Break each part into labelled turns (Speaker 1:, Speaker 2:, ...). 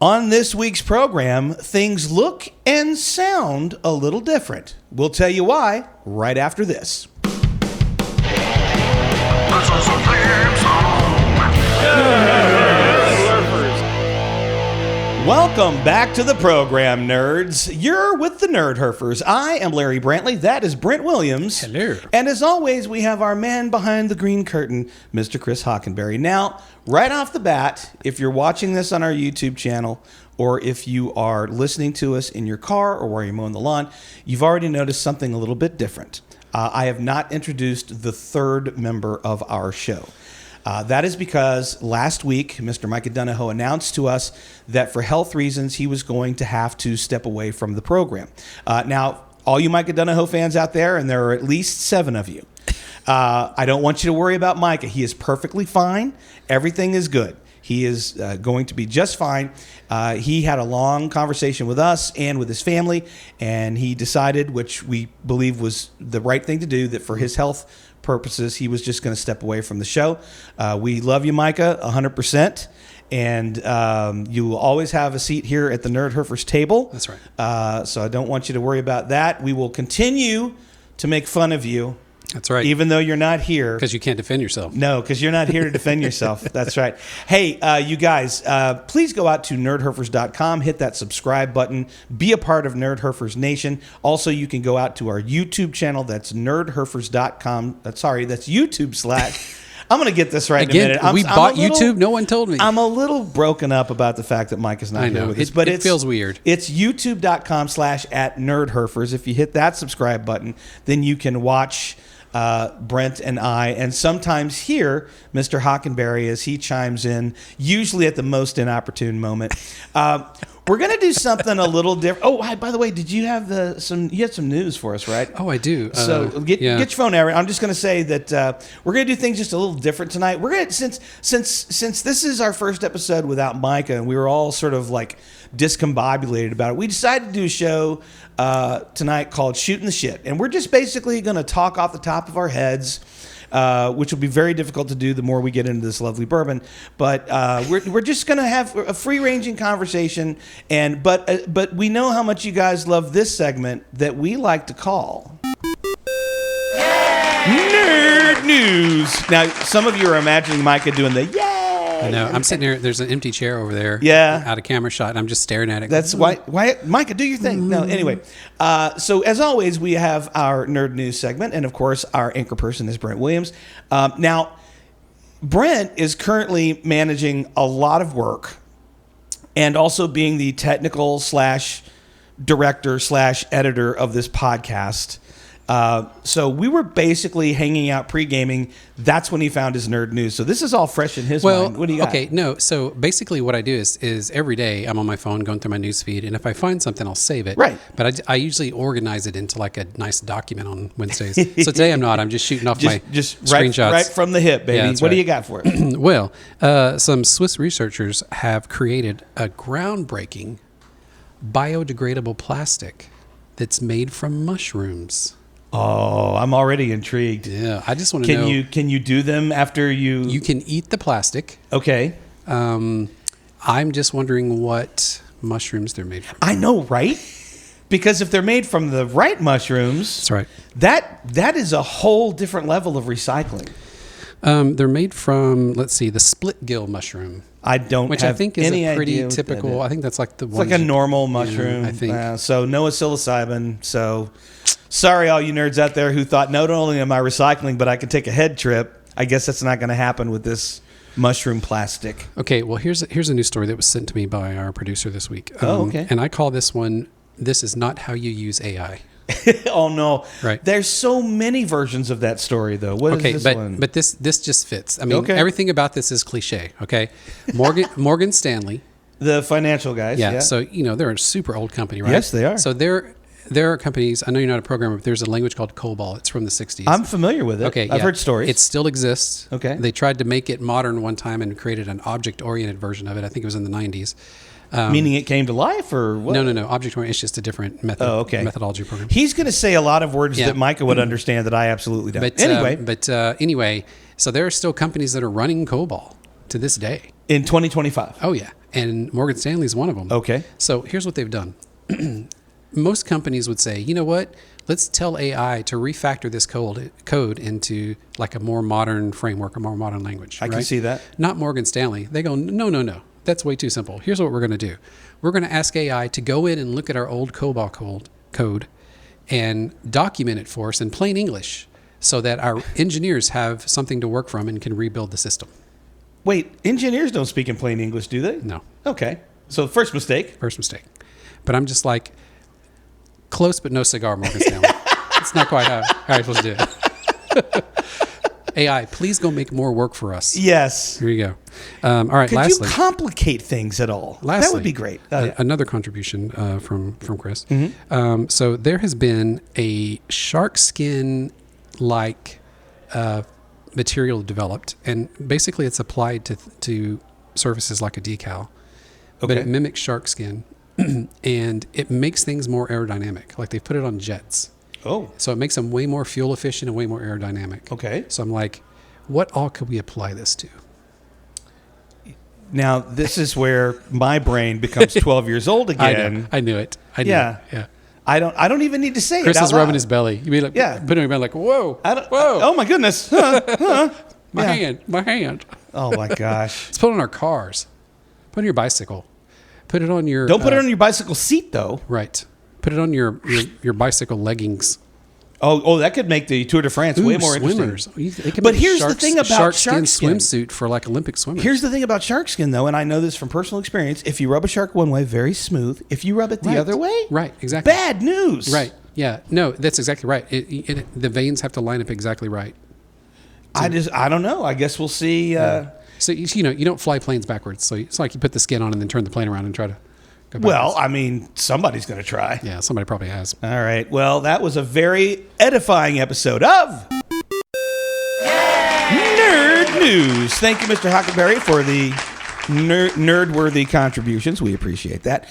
Speaker 1: On this week's program, things look and sound a little different. We'll tell you why right after this.
Speaker 2: This is a theme song.
Speaker 1: Welcome back to the program, nerds. You're with the Nerdherfers. I am Larry Brantley. That is Brent Williams.
Speaker 3: Hello.
Speaker 1: And as always, we have our man behind the green curtain, Mr. Chris Hockenberry. Now, right off the bat, if you're watching this on our YouTube channel, or if you are listening to us in your car or while you're mowing the lawn, you've already noticed something a little bit different. I have not introduced the third member of our show. That is because last week, Mr. Micah Donahoe announced to us that for health reasons, he was going to have to step away from the program. Now, all you Micah Donahoe fans out there, and there are at least 7 of you, I don't want you to worry about Micah. He is perfectly fine. Everything is good. He is going to be just fine. He had a long conversation with us and with his family, and he decided, which we believe was the right thing to do, that for his health purposes, he was just going to step away from the show. We love you, Micah, 100%. And you will always have a seat here at the Nerdherfers table.
Speaker 3: That's right.
Speaker 1: So I don't want you to worry about that. We will continue to make fun of you.
Speaker 3: That's right.
Speaker 1: Even though you're not here.
Speaker 3: Because you can't defend yourself.
Speaker 1: No, because you're not here to defend yourself. That's right. Hey, you guys, please go out to nerdherfers.com, hit that subscribe button, be a part of Nerdherfers Nation. Also, you can go out to our YouTube channel. That's nerdherfers.com. Sorry, that's YouTube/. I'm going to get this right
Speaker 3: Again,
Speaker 1: in a minute.
Speaker 3: we bought YouTube. No one told me.
Speaker 1: I'm a little broken up about the fact that Mike is not here with us.
Speaker 3: But it feels weird.
Speaker 1: It's youtube.com/@nerdherfers. If you hit that subscribe button, then you can watch Brent and I, and sometimes hear Mr. Hockenberry as he chimes in, usually at the most inopportune moment. We're going to do something a little different. Oh, hi, by the way, did you have you had some news for us, right?
Speaker 3: Oh, I do.
Speaker 1: So get your phone out. I'm just going to say that we're going to do things just a little different tonight. We're going to, since this is our first episode without Micah, and we were all sort of like discombobulated about it, we decided to do a show tonight called Shootin the Sh, and we're just basically going to talk off the top of our heads, which will be very difficult to do the more we get into this lovely bourbon. But we're just going to have a free-ranging conversation, but we know how much you guys love this segment that we like to call Nerd News. Now, some of you are imagining Micah doing the yay.
Speaker 3: I know. I'm sitting there. There's an empty chair over there.
Speaker 1: Yeah.
Speaker 3: Out of camera shot, and I'm just staring at it.
Speaker 1: That's why Micah, do your thing. No, anyway. So as always, we have our Nerd News segment, and of course, our anchor person is Brent Williams. Now, Brent is currently managing a lot of work, and also being the technical / director / editor of this podcast. So we were basically hanging out pre-gaming. That's when he found his Nerd News. So this is all fresh in his mind. What do you got?
Speaker 3: Okay, no. So basically what I do is every day I'm on my phone going through my news feed, and if I find something, I'll save it.
Speaker 1: Right.
Speaker 3: But I usually organize it into like a nice document on Wednesdays. So today I'm not. I'm just shooting off my screenshots.
Speaker 1: Right from the hip, baby.
Speaker 3: Yeah,
Speaker 1: what do you got for it?
Speaker 3: Well, some Swiss researchers have created a groundbreaking biodegradable plastic that's made from mushrooms.
Speaker 1: Oh, I'm already intrigued.
Speaker 3: Yeah, I just want to know.
Speaker 1: Can you do them after you?
Speaker 3: You can eat the plastic.
Speaker 1: Okay.
Speaker 3: I'm just wondering what mushrooms they're made from.
Speaker 1: I know, right? Because if they're made from the right mushrooms,
Speaker 3: that's right.
Speaker 1: That is a whole different level of recycling.
Speaker 3: They're made from, let's see, the split gill mushroom.
Speaker 1: I don't
Speaker 3: which
Speaker 1: have
Speaker 3: I think is
Speaker 1: any
Speaker 3: a pretty
Speaker 1: idea
Speaker 3: typical. I think that's like the
Speaker 1: it's like a normal mushroom.
Speaker 3: I think
Speaker 1: so. No psilocybin. So. Sorry, all you nerds out there who thought not only am I recycling, but I could take a head trip. I guess that's not going to happen with this mushroom plastic.
Speaker 3: Okay, well, here's a news story that was sent to me by our producer this week.
Speaker 1: Okay.
Speaker 3: And I call this one, "This is not how you use AI."
Speaker 1: Oh, no.
Speaker 3: Right.
Speaker 1: There's so many versions of that story, though. What is this one?
Speaker 3: But this just fits. I mean, everything about this is cliche, okay? Morgan Stanley.
Speaker 1: The financial guys.
Speaker 3: Yeah, so, they're a super old company, right?
Speaker 1: Yes, they are.
Speaker 3: So there are companies, I know you're not a programmer, but there's a language called COBOL. It's from the 60s.
Speaker 1: I'm familiar with it.
Speaker 3: Okay,
Speaker 1: I've heard stories.
Speaker 3: It still exists.
Speaker 1: Okay.
Speaker 3: They tried to make it modern one time and created an object-oriented version of it. I think it was in the 90s.
Speaker 1: Meaning it came to life, or what?
Speaker 3: No. Object-oriented, it's just a different methodology program.
Speaker 1: He's going to say a lot of words that Micah would understand that I absolutely don't.
Speaker 3: Anyway, so there are still companies that are running COBOL to this day.
Speaker 1: In 2025.
Speaker 3: Oh, yeah. And Morgan Stanley is one of them.
Speaker 1: Okay.
Speaker 3: So here's what they've done. Most companies would say, you know what? Let's tell AI to refactor this code into like a more modern framework, a more modern language.
Speaker 1: I can see that.
Speaker 3: Not Morgan Stanley. They go, no. That's way too simple. Here's what we're going to do. We're going to ask AI to go in and look at our old COBOL code and document it for us in plain English so that our engineers have something to work from and can rebuild the system.
Speaker 1: Wait, engineers don't speak in plain English, do they?
Speaker 3: No.
Speaker 1: Okay. So first mistake.
Speaker 3: But I'm just like, close but no cigar, Morgan Stanley. It's not quite how I'm supposed to do it. AI, please go make more work for us.
Speaker 1: Yes.
Speaker 3: Here you go. All right,
Speaker 1: Could
Speaker 3: lastly.
Speaker 1: you complicate things at all?
Speaker 3: Lastly,
Speaker 1: that would be great.
Speaker 3: Another contribution from Chris.
Speaker 1: Mm-hmm.
Speaker 3: So there has been a shark skin-like material developed, and basically it's applied to surfaces like a decal, but it mimics shark skin, and it makes things more aerodynamic. Like they put it on jets.
Speaker 1: Oh.
Speaker 3: So it makes them way more fuel efficient and way more aerodynamic.
Speaker 1: Okay.
Speaker 3: So I'm like, what all could we apply this to?
Speaker 1: Now, this is where my brain becomes 12 years old again.
Speaker 3: I knew it.
Speaker 1: Yeah.
Speaker 3: Yeah.
Speaker 1: I don't even need to say
Speaker 3: Chris
Speaker 1: it out
Speaker 3: is rubbing
Speaker 1: loud.
Speaker 3: his belly. You mean like,
Speaker 1: Yeah.
Speaker 3: put it in your belly like, whoa, whoa.
Speaker 1: Oh my goodness.
Speaker 3: My hand.
Speaker 1: Oh my gosh.
Speaker 3: Let's put it on our cars. Put it on your bicycle. Put it on your...
Speaker 1: Don't put it on your bicycle seat though.
Speaker 3: Right. Put it on your bicycle leggings.
Speaker 1: Oh, that could make the Tour de France way more
Speaker 3: swimmers.
Speaker 1: interesting. But here's the thing about
Speaker 3: shark skin swimsuit for like Olympic swimmers.
Speaker 1: Here's the thing about shark skin, though, and I know this from personal experience. If you rub a shark one way, very smooth. If you rub it the other way,
Speaker 3: right, exactly,
Speaker 1: bad news.
Speaker 3: Right, yeah, no, that's exactly right. The veins have to line up exactly right.
Speaker 1: I don't know. I guess we'll see.
Speaker 3: So you don't fly planes backwards. So it's like you put the skin on and then turn the plane around and try to.
Speaker 1: Well, I mean, somebody's going to try.
Speaker 3: Yeah, somebody probably has.
Speaker 1: All right. Well, that was a very edifying episode of Nerd News. Thank you, Mr. Hockenberry, for the nerd-worthy contributions. We appreciate that.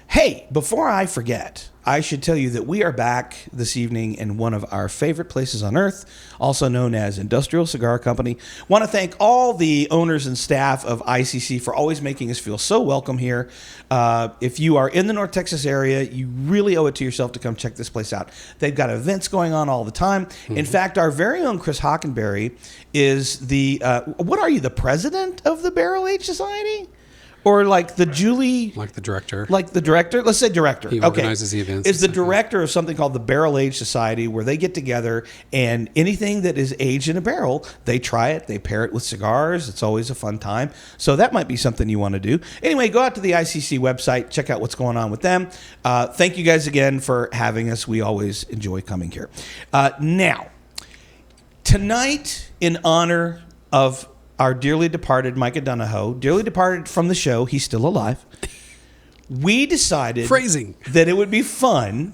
Speaker 1: Hey, before I forget, I should tell you that we are back this evening in one of our favorite places on earth, also known as Industrial Cigar Company. Want to thank all the owners and staff of ICC for always making us feel so welcome here. If you are in the North Texas area, you really owe it to yourself to come check this place out. They've got events going on all the time. Mm-hmm. In fact, our very own Chris Hockenberry is the, what are you, the president of the Barrel Age Society? Or like the Julie...
Speaker 3: Like the director.
Speaker 1: Like the director? Let's say director.
Speaker 3: He organizes the events.
Speaker 1: Is the director of something called the Barrel Age Society, where they get together and anything that is aged in a barrel, they try it, they pair it with cigars. It's always a fun time. So that might be something you want to do. Anyway, go out to the ICC website, check out what's going on with them. Thank you guys again for having us. We always enjoy coming here. Now, tonight, in honor of our dearly departed Micah Donahoe, dearly departed from the show, he's still alive. We decided that it would be fun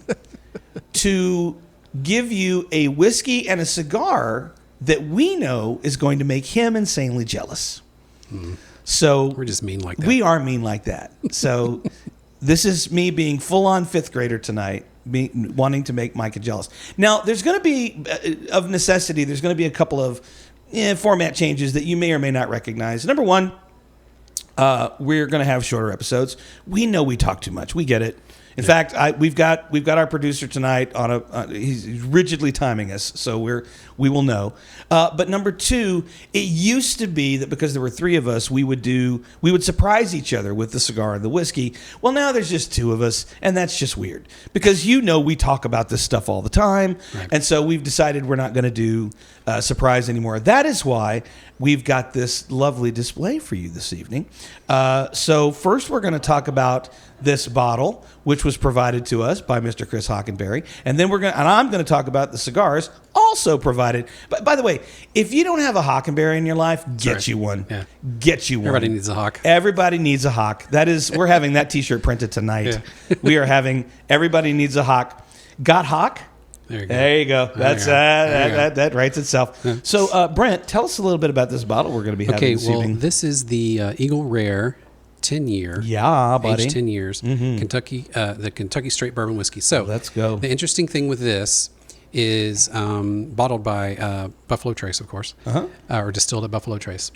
Speaker 1: to give you a whiskey and a cigar that we know is going to make him insanely jealous. So
Speaker 3: we're just mean like that.
Speaker 1: We are mean like that. So this is me being full-on fifth grader tonight, wanting to make Micah jealous. Now, there's going to be, of necessity, there's going to be a couple of format changes that you may or may not recognize. Number one, we're going to have shorter episodes. We know we talk too much. We get it. In fact, we've got our producer tonight on he's rigidly timing us, so we will know. But number two, it used to be that because there were three of us, we would surprise each other with the cigar and the whiskey. Well, now there's just two of us, and that's just weird because we talk about this stuff all the time, right. And so we've decided we're not going to do surprise anymore. That is why we've got this lovely display for you this evening. So first, we're going to talk about this bottle, which was provided to us by Mr. Chris Hockenberry, and then I'm going to talk about the cigars also provided. But by the way, if you don't have a Hockenberry in your life, get you one. Yeah. Get you one.
Speaker 3: Everybody needs a Hock.
Speaker 1: Everybody needs a Hock. We're having that T-shirt printed tonight. Yeah. We are having everybody needs a Hock. Got Hock? There you go. That's that writes itself. Yeah. So, Brent, tell us a little bit about this bottle we're going to be having this evening.
Speaker 3: This is the Eagle Rare 10-year.
Speaker 1: Yeah, buddy.
Speaker 3: Aged 10 years. Mm-hmm. the Kentucky Straight Bourbon Whiskey. So,
Speaker 1: let's go.
Speaker 3: The interesting thing with this is bottled by Buffalo Trace, of course, or distilled at Buffalo Trace.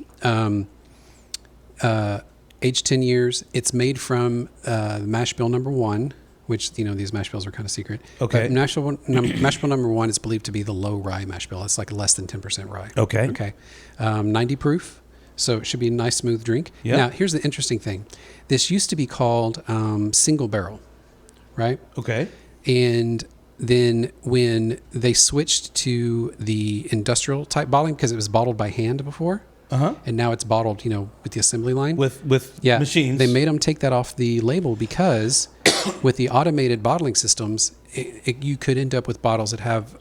Speaker 3: aged 10 years. It's made from mash bill number 1, which, these mash bills are kind of secret.
Speaker 1: Okay.
Speaker 3: But mash bill number 1 is believed to be the low rye mash bill. It's like less than 10% rye.
Speaker 1: Okay.
Speaker 3: Okay. 90 proof. So it should be a nice, smooth drink.
Speaker 1: Yeah.
Speaker 3: Now, here's the interesting thing. This used to be called single barrel, right?
Speaker 1: Okay.
Speaker 3: And then when they switched to the industrial type bottling, because it was bottled by hand before, and now it's bottled, with the assembly line.
Speaker 1: With machines.
Speaker 3: They made them take that off the label because with the automated bottling systems, you could end up with bottles that have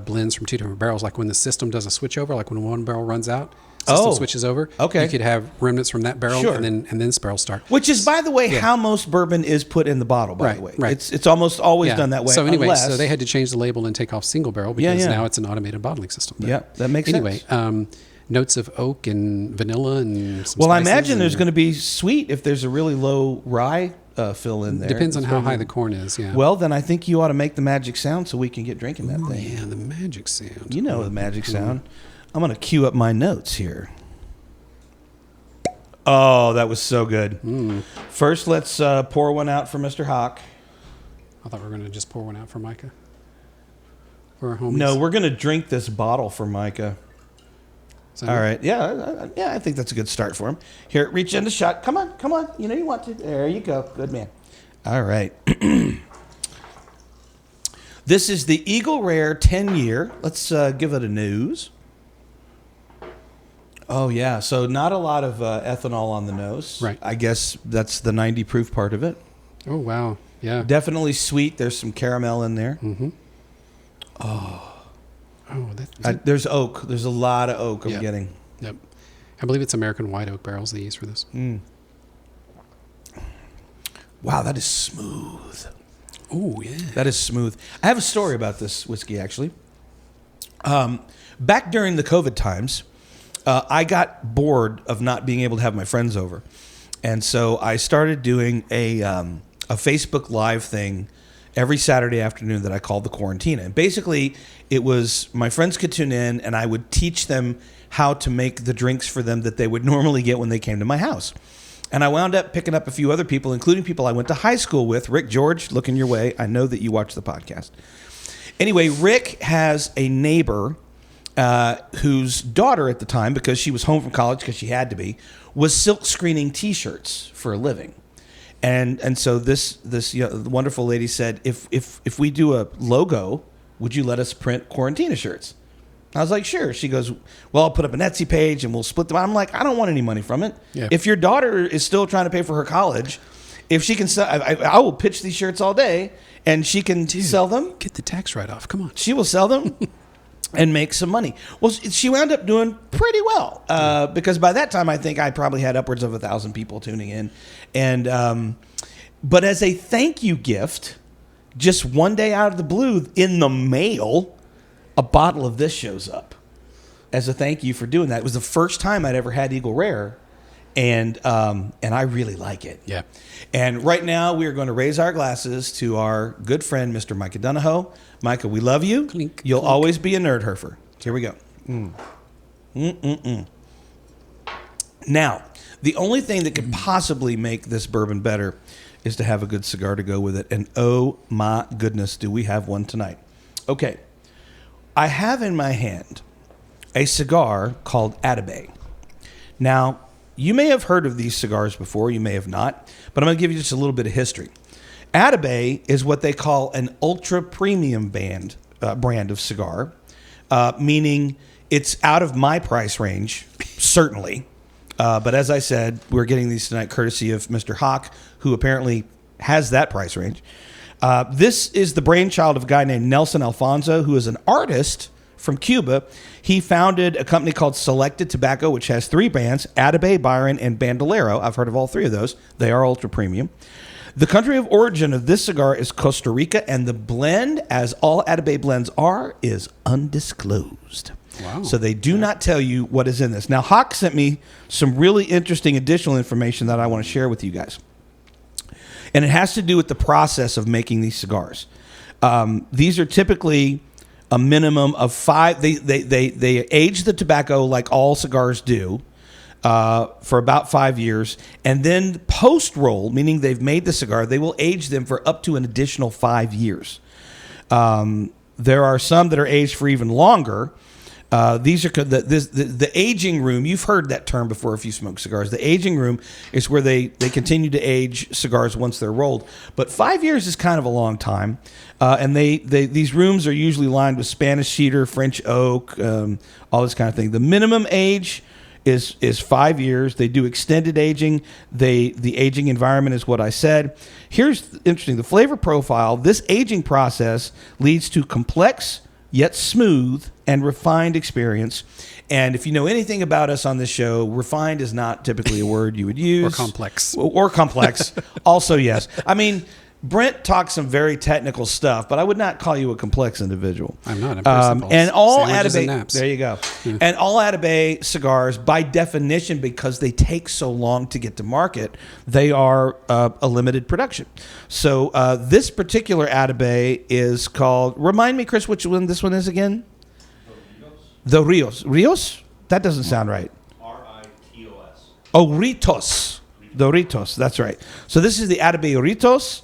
Speaker 3: blends from 2 different barrels. Like when the system does a switch over, like when one barrel runs out, system switches over.
Speaker 1: Okay.
Speaker 3: You could have remnants from that barrel,
Speaker 1: Sure.
Speaker 3: and then this barrel start.
Speaker 1: Which is, by the way, how most bourbon is put in the bottle. By the way,
Speaker 3: Right.
Speaker 1: It's almost always done that way.
Speaker 3: So anyway,
Speaker 1: unless,
Speaker 3: so they had to change the label and take off single barrel because
Speaker 1: Yeah.
Speaker 3: now it's an automated bottling system. But
Speaker 1: Yeah, that makes
Speaker 3: anyway,
Speaker 1: sense.
Speaker 3: Notes of oak and vanilla and some
Speaker 1: Well, I
Speaker 3: spices
Speaker 1: imagine there's
Speaker 3: and-
Speaker 1: going to be sweet if there's a really low rye fill in there.
Speaker 3: Depends on
Speaker 1: It's
Speaker 3: how
Speaker 1: gonna
Speaker 3: high
Speaker 1: be-
Speaker 3: the corn is. Yeah.
Speaker 1: Well, then I think you ought to make the magic sound so we can get drinking that
Speaker 3: Ooh,
Speaker 1: thing.
Speaker 3: yeah, the magic sound.
Speaker 1: You know the magic sound. I'm going to cue up my notes here. Oh, that was so good. First, let's pour one out for Mr. Hawk.
Speaker 3: I thought we were going to just pour one out for Micah. For our homies.
Speaker 1: No, we're going to drink this bottle for Micah.
Speaker 3: So-
Speaker 1: All right. Yeah, I think that's a good start for him. Here, reach in the shot. Come on. You know you want to. There you go. Good man. All right. This is the Eagle Rare 10-year. Let's give it a nose. Oh, yeah. So not a lot of ethanol on the nose.
Speaker 3: Right.
Speaker 1: I guess that's the 90 proof part of it.
Speaker 3: Oh, wow. Yeah.
Speaker 1: Definitely sweet. There's some caramel in there.
Speaker 3: Mm-hmm. Oh, that,
Speaker 1: There's oak. There's a lot of oak I'm
Speaker 3: Yeah.
Speaker 1: getting.
Speaker 3: yep. I believe it's American white oak barrels they use for this.
Speaker 1: Wow, that is smooth.
Speaker 3: Oh, yeah.
Speaker 1: That is smooth. I have a story about this whiskey, actually. Back during the COVID times, I got bored of not being able to have my friends over. And so I started doing a Facebook Live thing every Saturday afternoon that I called the Quarantina. And basically, it was my friends could tune in, and I would teach them how to make the drinks for them that they would normally get when they came to my house. And I wound up picking up a few other people, including people I went to high school with. Rick George, looking your way. I know that you watch the podcast. Anyway, Rick has a neighbor whose daughter at the time, because she was home from college because she had to be, was silk screening T-shirts for a living. And so this wonderful lady said, if we do a logo, would you let us print Quarantina shirts? I was like, sure. She goes, well, I'll put up an Etsy page and we'll split them. I'm like, I don't want any money from it.
Speaker 3: Yeah.
Speaker 1: If your daughter is still trying to pay for her college, if she can sell, I will pitch these shirts all day, and she can sell them.
Speaker 3: Get the tax write-off. Come on.
Speaker 1: She will sell them and make some money. Well, she wound up doing pretty well because by that time, I think I probably had upwards of 1,000 people tuning in. And but as a thank you gift, just one day out of the blue in the mail, a bottle of this shows up as a thank you for doing that. It was the first time I'd ever had Eagle Rare, and I really like it.
Speaker 3: Yeah.
Speaker 1: And right now we are going to raise our glasses to our good friend, Mr. Micah Donahoe. Micah, we love you.
Speaker 3: Clink,
Speaker 1: You'll
Speaker 3: clink.
Speaker 1: always be a nerdherfer. Here we go. Now, the only thing that could possibly make this bourbon better is to have a good cigar to go with it. And oh my goodness, do we have one tonight. Okay. I have in my hand a cigar called Atabey. Now, you may have heard of these cigars before, you may have not, but I'm going to give you just a little bit of history. Atabey is what they call an ultra premium brand of cigar, meaning it's out of my price range, certainly. But as I said, we're getting these tonight courtesy of Mr. Hawk, who apparently has that price range. This is the brainchild of a guy named Nelson Alfonso, who is an artist from Cuba. He founded a company called Selected Tobacco, which has 3 brands, Atabey, Byron, and Bandolero. I've heard of all 3 of those. They are ultra premium. The country of origin of this cigar is Costa Rica, and the blend, as all Atabey blends are, is undisclosed.
Speaker 3: Wow.
Speaker 1: So they do not tell you what is in this. Now, Hawk sent me some really interesting additional information that I want to share with you guys. And it has to do with the process of making these cigars. These are typically a minimum of 5. They age the tobacco like all cigars do. for about 5 years. And then post-roll, meaning they've made the cigar, they will age them for up to an additional 5 years. There are some that are aged for even longer. These are the aging room. You've heard that term before if you smoke cigars. The aging room is where they continue to age cigars once they're rolled. But 5 years is kind of a long time. And these rooms are usually lined with Spanish cedar, French oak, all this kind of thing. The minimum age is 5 years. They do extended aging. The aging environment is what I said. Here's interesting. The flavor profile. This aging process leads to complex yet smooth and refined experience. And if you know anything about us on this show, refined is not typically a word you would use.
Speaker 3: Or complex.
Speaker 1: Or complex. Also, yes. I mean, Brent talks some very technical stuff, but I would not call you a complex individual.
Speaker 3: I'm not. I'm very simple.
Speaker 1: And all
Speaker 3: Sandwiches and
Speaker 1: Atabey,
Speaker 3: naps.
Speaker 1: there you go. And all Atabey cigars, by definition, because they take so long to get to market, they are a limited production. So this particular Atabey is called. Remind me, Chris, which one this one is again? The Rios. Rios? That doesn't sound right.
Speaker 2: R-I-T-O-S.
Speaker 1: Oh, Ritos. The Ritos. That's right. So this is the Atabey Ritos.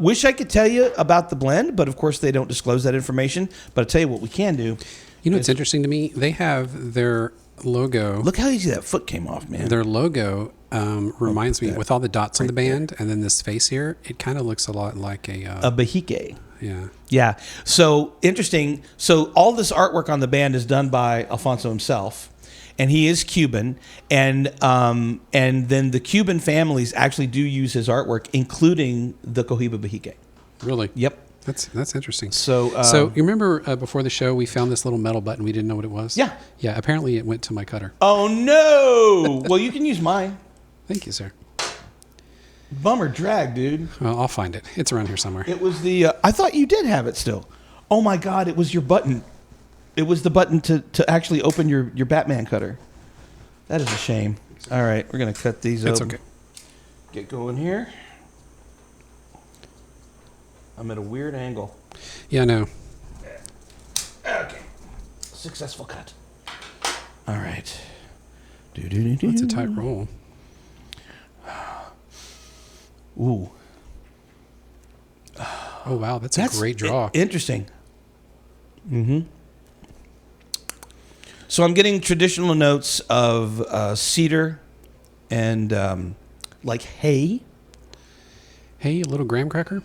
Speaker 1: Wish I could tell you about the blend, but of course they don't disclose that information. But I'll tell you what we can do.
Speaker 3: You know what's interesting to me? They have their logo.
Speaker 1: Look how easy that foot came off, man.
Speaker 3: Their logo reminds me, with all the dots on the band and then this face here, it kind of looks a lot like a
Speaker 1: Bahique.
Speaker 3: Yeah.
Speaker 1: Yeah. So interesting. So all this artwork on the band is done by Alfonso himself, and he is Cuban. And then the Cuban families actually do use his artwork, including the Cohiba Bahique.
Speaker 3: Really?
Speaker 1: Yep.
Speaker 3: That's interesting.
Speaker 1: So
Speaker 3: You remember before the show we found this little metal button, we didn't know what it was?
Speaker 1: Yeah.
Speaker 3: Yeah, apparently it went to my cutter.
Speaker 1: Oh no! Well, you can use mine.
Speaker 3: Thank you, sir.
Speaker 1: Bummer drag, dude.
Speaker 3: Well, I'll find it. It's around here somewhere.
Speaker 1: It was the. I thought you did have it still. Oh my God! It was your button. It was the button to actually open your Batman cutter. That is a shame. All right, we're gonna cut these.
Speaker 3: It's
Speaker 1: open.
Speaker 3: okay.
Speaker 1: Get going here. I'm at a weird angle.
Speaker 3: Yeah, I know.
Speaker 1: Okay. Successful cut. All right.
Speaker 3: That's a tight roll.
Speaker 1: Ooh.
Speaker 3: Oh, wow. That's a great draw.
Speaker 1: Interesting. Mm-hmm. So I'm getting traditional notes of cedar and like hay.
Speaker 3: Hey, a little graham cracker?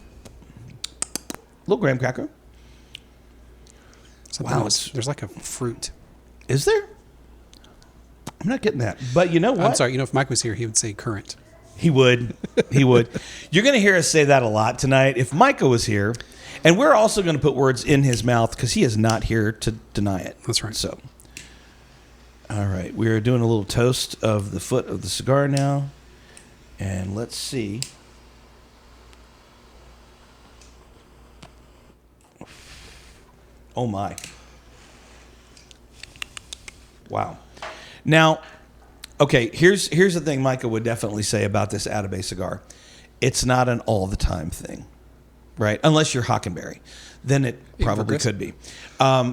Speaker 1: Little graham cracker.
Speaker 3: Something
Speaker 1: Wow,
Speaker 3: else. There's like a fruit.
Speaker 1: Is there? I'm not getting that. But you know what?
Speaker 3: I'm sorry. You know, if Mike was here, he would say currant.
Speaker 1: He would. He would. You're going to hear us say that a lot tonight. If Micah was here, and we're also going to put words in his mouth because he is not here to deny it.
Speaker 3: That's right.
Speaker 1: So, all right. We're doing a little toast of the foot of the cigar now. And let's see. Oh, my. Wow. Now, okay, here's the thing Micah would definitely say about this Atabey cigar. It's not an all-the-time thing, right? Unless you're Hockenberry. Then it probably could be.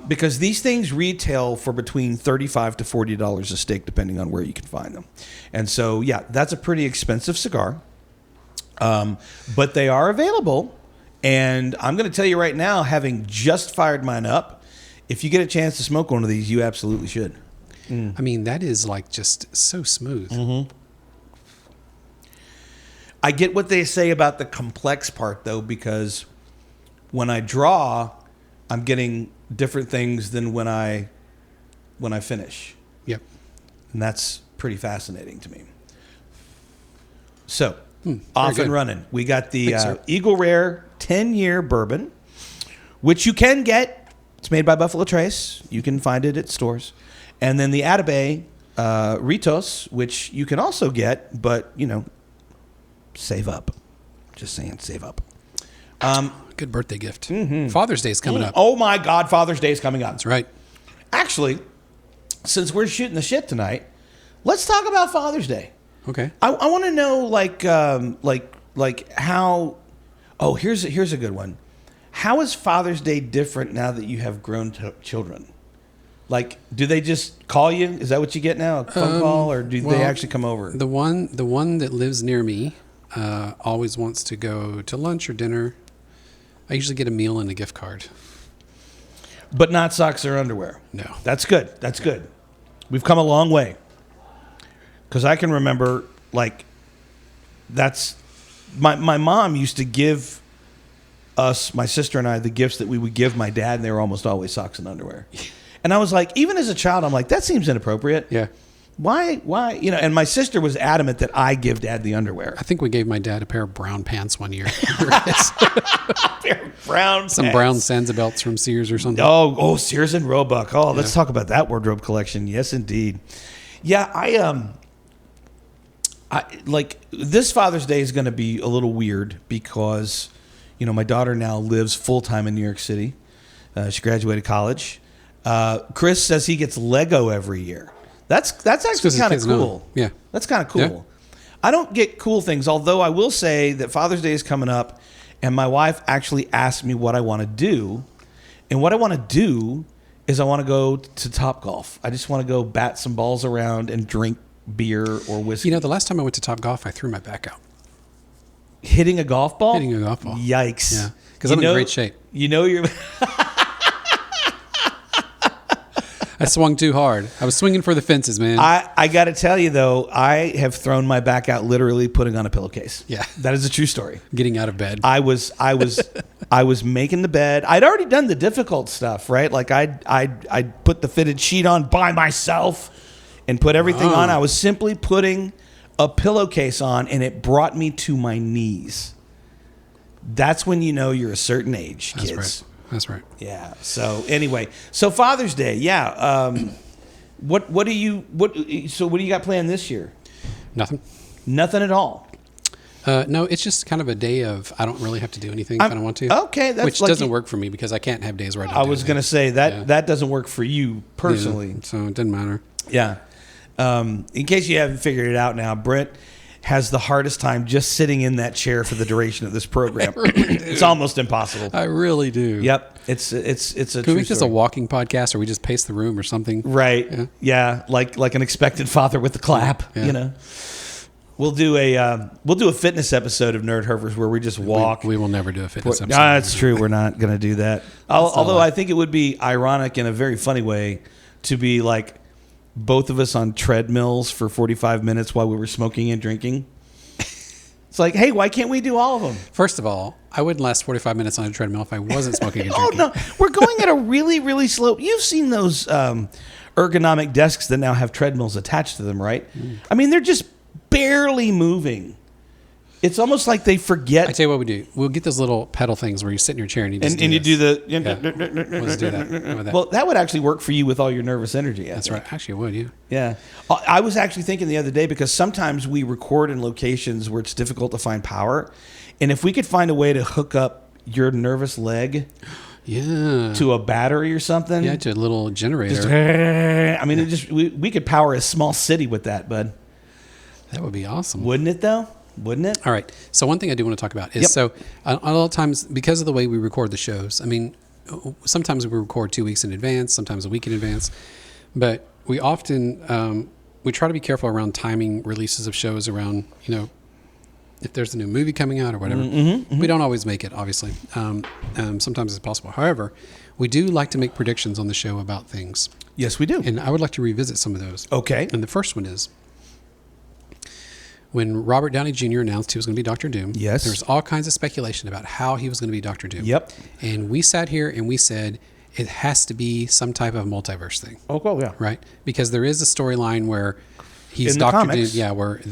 Speaker 1: Because these things retail for between $35 to $40 a stick, depending on where you can find them. And so, yeah, that's a pretty expensive cigar. But they are available. And I'm going to tell you right now, having just fired mine up, if you get a chance to smoke one of these, you absolutely should.
Speaker 3: I mean, that is like just so smooth.
Speaker 1: Mm-hmm. I get what they say about the complex part, though, because when I draw, I'm getting different things than when I finish.
Speaker 3: Yep.
Speaker 1: And that's pretty fascinating to me. So,
Speaker 3: Very
Speaker 1: off
Speaker 3: good.
Speaker 1: and running. We got the
Speaker 3: Thanks, sir.
Speaker 1: Eagle Rare 10-year bourbon, which you can get. It's made by Buffalo Trace. You can find it at stores. And then the Atabey Ritos, which you can also get, but, you know, save up. Just saying, save up.
Speaker 3: Good birthday gift. Father's Day is coming up.
Speaker 1: Oh, my God, Father's Day is coming up.
Speaker 3: That's right.
Speaker 1: Actually, since we're shooting the shit tonight, let's talk about Father's Day.
Speaker 3: Okay.
Speaker 1: I want to know, like how... Oh, here's a good one. How is Father's Day different now that you have grown children? Like, do they just call you? Is that what you get now? A phone call, or do they actually come over?
Speaker 3: The one that lives near me always wants to go to lunch or dinner. I usually get a meal and a gift card.
Speaker 1: But not socks or underwear.
Speaker 3: No.
Speaker 1: That's good. That's good. We've come a long way. Because I can remember, like, that's... My mom used to give us, my sister and I, the gifts that we would give my dad, and they were almost always socks and underwear. And I was like, even as a child, I'm like, that seems inappropriate.
Speaker 3: Yeah.
Speaker 1: Why? You know, and my sister was adamant that I give Dad the underwear.
Speaker 3: I think we gave my dad a pair of brown pants one year.
Speaker 1: Brown
Speaker 3: Some
Speaker 1: pants.
Speaker 3: brown Sansa belts from Sears or something.
Speaker 1: Oh, Sears and Roebuck. Oh, let's talk about that wardrobe collection. Yes, indeed. Yeah, I like this Father's Day is going to be a little weird because, you know, my daughter now lives full time in New York City. She graduated college. Chris says he gets Lego every year. That's actually kind of cool.
Speaker 3: Yeah,
Speaker 1: that's kind of cool.
Speaker 3: Yeah.
Speaker 1: I don't get cool things, although I will say that Father's Day is coming up, and my wife actually asked me what I want to do, and what I want to do is I want to go to Topgolf. I just want to go bat some balls around and drink beer or whiskey.
Speaker 3: You know, the last time I went to Topgolf, I threw my back out.
Speaker 1: Hitting a golf ball?
Speaker 3: Hitting a golf ball.
Speaker 1: Yikes.
Speaker 3: Yeah, because I'm in great shape.
Speaker 1: You know you're...
Speaker 3: I swung too hard. I was swinging for the fences, man.
Speaker 1: I got to tell you, though, I have thrown my back out literally putting on a pillowcase.
Speaker 3: Yeah.
Speaker 1: That is a true story.
Speaker 3: Getting out of bed.
Speaker 1: I was making the bed. I'd already done the difficult stuff, right? Like I'd put the fitted sheet on by myself and put everything on. I was simply putting a pillowcase on, and it brought me to my knees. That's when you know you're a certain age, kids.
Speaker 3: That's right. That's right.
Speaker 1: Yeah. So anyway, so Father's Day, yeah. What do you got planned this year?
Speaker 3: Nothing.
Speaker 1: Nothing at all.
Speaker 3: No, it's just kind of a day of I don't really have to do anything if I don't want to.
Speaker 1: Okay, that's
Speaker 3: which
Speaker 1: like
Speaker 3: doesn't work for me because I can't have days where I don't.
Speaker 1: I was going to say that doesn't work for you personally.
Speaker 3: Yeah, so it doesn't matter.
Speaker 1: Yeah. In case you haven't figured it out now, Brent has the hardest time just sitting in that chair for the duration of this program. It's almost impossible.
Speaker 3: I really do.
Speaker 1: Yep. It's a
Speaker 3: Can
Speaker 1: true
Speaker 3: we make this a
Speaker 1: story.
Speaker 3: walking podcast, or we just pace the room or something?
Speaker 1: Right. Yeah. Like an expected father with the clap.
Speaker 3: Yeah.
Speaker 1: You know. We'll do a fitness episode of Nerd Herfers where we just walk.
Speaker 3: We will never do a fitness episode.
Speaker 1: That's true. We're not going to do that. Although I think it would be ironic in a very funny way to be like both of us on treadmills for 45 minutes while we were smoking and drinking. It's like, hey, why can't we do all of them?
Speaker 3: First of all, I wouldn't last 45 minutes on a treadmill if I wasn't smoking and
Speaker 1: Oh,
Speaker 3: drinking.
Speaker 1: no. We're going at a really, really slow... You've seen those ergonomic desks that now have treadmills attached to them, right? I mean, they're just barely moving. It's almost like they forget...
Speaker 3: I tell you what we do. We'll get those little pedal things where you sit in your chair and you just
Speaker 1: and you do the...
Speaker 3: Let's do that.
Speaker 1: Well, that would actually work for you with all your nervous energy.
Speaker 3: That's right. Actually, it would, yeah.
Speaker 1: Yeah. I was actually thinking the other day, because sometimes we record in locations where it's difficult to find power. And if we could find a way to hook up your nervous leg to a battery or something.
Speaker 3: Yeah, to a little generator.
Speaker 1: I mean, we could power a small city with that, bud.
Speaker 3: That would be awesome.
Speaker 1: Wouldn't it, though? Wouldn't it?
Speaker 3: All right. So one thing I do want to talk about is, so a lot of times, because of the way we record the shows, I mean, sometimes we record 2 weeks in advance, sometimes a week in advance, but we often, we try to be careful around timing releases of shows around, you know, if there's a new movie coming out or whatever. We don't always make it, obviously. Sometimes it's possible. However, we do like to make predictions on the show about things.
Speaker 1: Yes, we do.
Speaker 3: And I would like to revisit some of those.
Speaker 1: Okay.
Speaker 3: And the first one is, when Robert Downey Jr. announced he was going to be Dr. Doom, there was all kinds of speculation about how he was going to be Dr. Doom.
Speaker 1: Yep.
Speaker 3: And we sat here and we said, it has to be some type of multiverse thing.
Speaker 1: Oh, well, yeah.
Speaker 3: Right? Because there is a storyline where he's
Speaker 1: In the
Speaker 3: Dr. Doom.
Speaker 1: comics.
Speaker 3: Yeah, where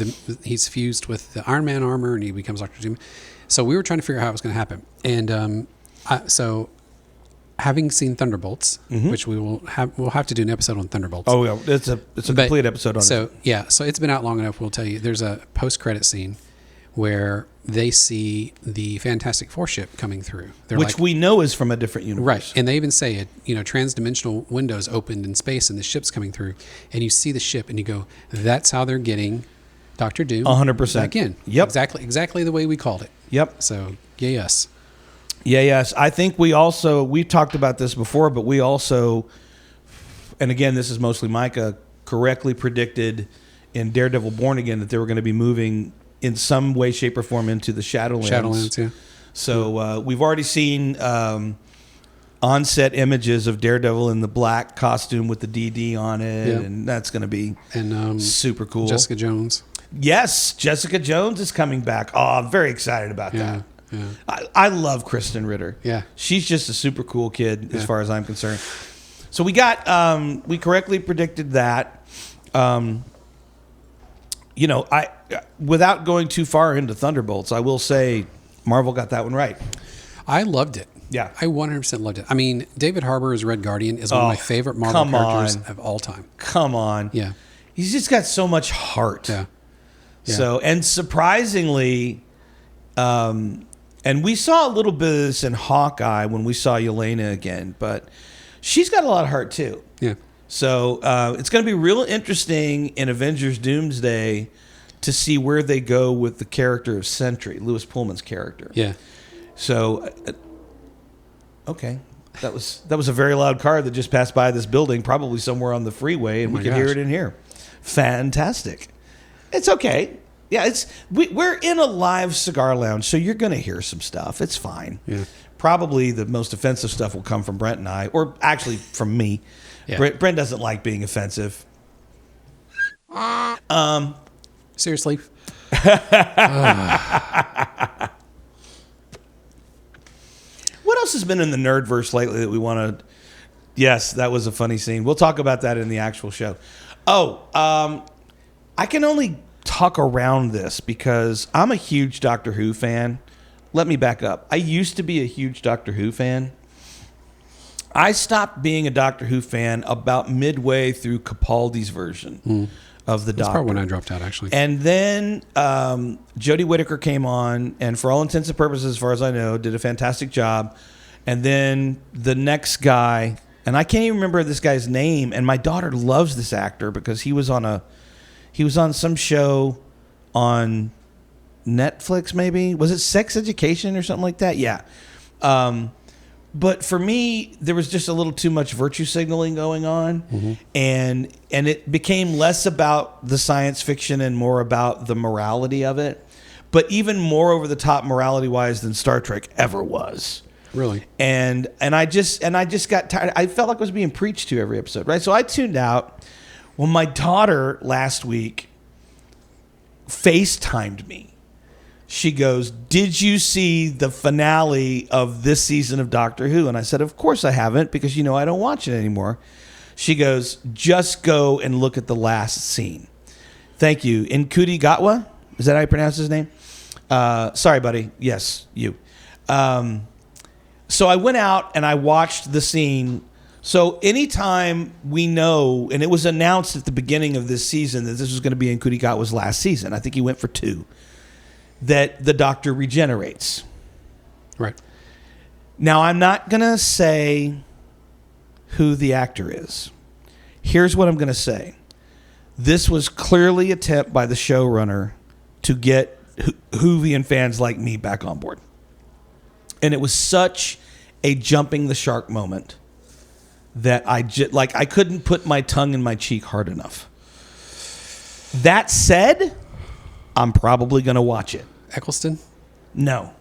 Speaker 3: he's fused with the Iron Man armor and he becomes Dr. Doom. So we were trying to figure out how it was going to happen. And so having seen Thunderbolts, which we'll have to do an episode on Thunderbolts.
Speaker 1: Oh, yeah. It's a complete episode on it.
Speaker 3: So, yeah. So it's been out long enough. We'll tell you. There's a post-credit scene where they see the Fantastic Four ship coming through.
Speaker 1: Which we know is from a different universe.
Speaker 3: Right. And they even say it, you know, transdimensional windows opened in space and the ship's coming through. And you see the ship and you go, that's how they're getting Dr. Doom
Speaker 1: 100%.
Speaker 3: back in.
Speaker 1: Yep.
Speaker 3: Exactly the way we called it.
Speaker 1: Yep.
Speaker 3: So, yes.
Speaker 1: Yeah, yes. I think we talked about this before, but we also, and again, this is mostly Micah, correctly predicted in Daredevil Born Again that they were going to be moving in some way, shape, or form into the Shadowlands.
Speaker 3: Shadowlands, yeah.
Speaker 1: So we've already seen on-set images of Daredevil in the black costume with the DD on it,
Speaker 3: Yep.
Speaker 1: and that's going to be super cool.
Speaker 3: Jessica Jones.
Speaker 1: Yes, Jessica Jones is coming back. Oh, I'm very excited about that.
Speaker 3: Yeah.
Speaker 1: I love Kristen Ritter.
Speaker 3: Yeah.
Speaker 1: She's just a super cool kid as
Speaker 3: Yeah.
Speaker 1: far as I'm concerned. So we got, we correctly predicted that. You know, without going too far into Thunderbolts, I will say Marvel got that one right.
Speaker 3: I loved it.
Speaker 1: Yeah.
Speaker 3: I 100% loved it. I mean, David Harbour's Red Guardian is one of my favorite Marvel characters of all time.
Speaker 1: Come on.
Speaker 3: Yeah.
Speaker 1: He's just got so much heart.
Speaker 3: Yeah. Yeah.
Speaker 1: So, and surprisingly, and we saw a little bit of this in Hawkeye when we saw Yelena again, but she's got a lot of heart too.
Speaker 3: Yeah.
Speaker 1: So it's going to be real interesting in Avengers Doomsday to see where they go with the character of Sentry, Lewis Pullman's character.
Speaker 3: Yeah.
Speaker 1: So, okay, that was a very loud car that just passed by this building, probably somewhere on the freeway, and we could hear it in here. Fantastic. It's okay. Yeah, we're in a live cigar lounge, so you're going to hear some stuff. It's fine.
Speaker 3: Yeah.
Speaker 1: Probably the most offensive stuff will come from Brent and I, or actually from me.
Speaker 3: Yeah.
Speaker 1: Brent doesn't like being offensive.
Speaker 3: Seriously.
Speaker 1: What else has been in the Nerdverse lately that we want to... Yes, that was a funny scene. We'll talk about that in the actual show. Oh, I can only talk around this because I'm a huge Doctor Who fan. Let me back up. I used to be a huge Doctor Who fan. I stopped being a Doctor Who fan about midway through Capaldi's version of the Doctor.
Speaker 3: That's probably when I dropped out, actually.
Speaker 1: And then Jodie Whittaker came on, and for all intents and purposes, as far as I know, did a fantastic job. And then the next guy, and I can't even remember this guy's name, and my daughter loves this actor because he was on some show on Netflix, maybe. Was it Sex Education or something like that? Yeah. But for me, there was just a little too much virtue signaling going on, and it became less about the science fiction and more about the morality of it. But even more over the top morality wise than Star Trek ever was.
Speaker 3: Really?
Speaker 1: And I just got tired. I felt like I was being preached to every episode, right? So I tuned out. Well, my daughter last week FaceTimed me. She goes, "Did you see the finale of this season of Doctor Who?" And I said, "Of course I haven't, because I don't watch it anymore." She goes, "Just go and look at the last scene." Thank you. Nkuti Gatwa? Is that how you pronounce his name? Sorry, buddy. Yes, you. So I went out and I watched the scene. So anytime we know, and it was announced at the beginning of this season that this was going to be Nkuti Gatwa's last season. I think he went for 2. That the Doctor regenerates.
Speaker 3: Right.
Speaker 1: Now, I'm not going to say who the actor is. Here's what I'm going to say. This was clearly an attempt by the showrunner to get Whovian fans like me back on board. And it was such a jumping the shark moment that I couldn't put my tongue in my cheek hard enough. That said, I'm probably going to watch it.
Speaker 3: Eccleston?
Speaker 1: No,